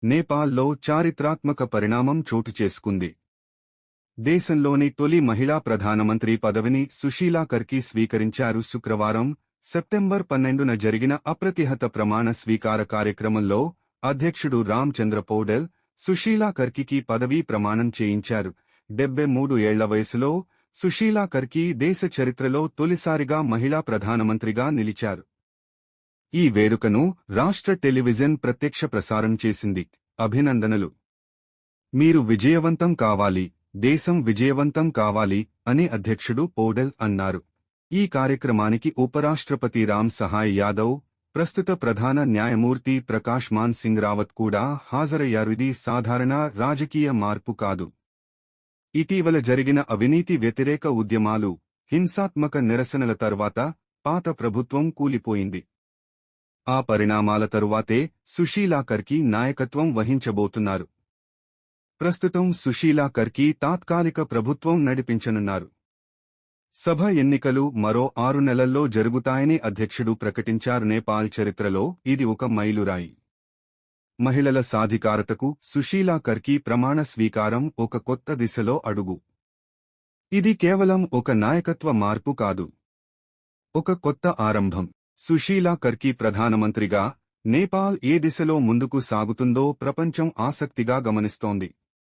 నేపాల్లో చారిత్రాత్మక పరిణామం చోటుచేసుకుంది. దేశంలోని తొలి మహిళా ప్రధానమంత్రి పదవిని సుశీలా కర్కి స్వీకరించారు. శుక్రవారం సెప్టెంబర్ 12న జరిగిన అప్రతిహత ప్రమాణ స్వీకార కార్యక్రమంలో అధ్యక్షుడు రామ్చంద్ర పౌడెల్ సుశీలా కర్కికి పదవీ ప్రమాణం చేయించారు. 73 ఏళ్ల వయసులో సుశీలా కర్కి దేశ చరిత్రలో తొలిసారిగా మహిళా ప్రధానమంత్రిగా నిలిచారు. ఈ వేడుకను రాష్ట్ర టెలివిజన్ ప్రత్యక్ష ప్రసారం చేసింది. అభినందనలు. మీరు విజయవంతం కావాలి, దేశం విజయవంతం కావాలి అని అధ్యక్షుడు పౌడెల్ అన్నారు. ఈ కార్యక్రమానికి ఉపరాష్ట్రపతి రామ్ సహాయ్ యాదవ్, ప్రస్తుత ప్రధాన న్యాయమూర్తి ప్రకాష్ మాన్ సింగ్ రావత్ కూడా హాజరయ్యారు. ఇది సాధారణ రాజకీయ మార్పు కాదు. ఇటీవల జరిగిన అవినీతి వ్యతిరేక ఉద్యమాలు, హింసాత్మక నిరసనల తర్వాత పాత ప్రభుత్వం కూలిపోయింది. ఆ పరిణామాల తరువాతే సుశీలా కర్కి నాయకత్వం వహించబోతున్నారు. ప్రస్తుతం సుశీలా కర్కి తాత్కాలిక ప్రభుత్వం నడిపించనున్నారు. సభ ఎన్నికలు మరో 6 నెలల్లో జరుగుతాయని అధ్యక్షుడు ప్రకటించారు. నేపాల్ చరిత్రలో ఇది ఒక మైలురాయి. మహిళల సాధికారతకు సుశీలా కర్కి ప్రమాణ స్వీకారం ఒక కొత్త దిశలో అడుగు. ఇది కేవలం ఒక నాయకత్వ మార్పు కాదు, ఒక కొత్త ఆరంభం. సుశీలా కర్కి ప్రధానమంత్రిగా నేపాల్ ఏ దిశలో ముందుకు సాగుతుందో ప్రపంచం ఆసక్తిగా గమనిస్తోంది.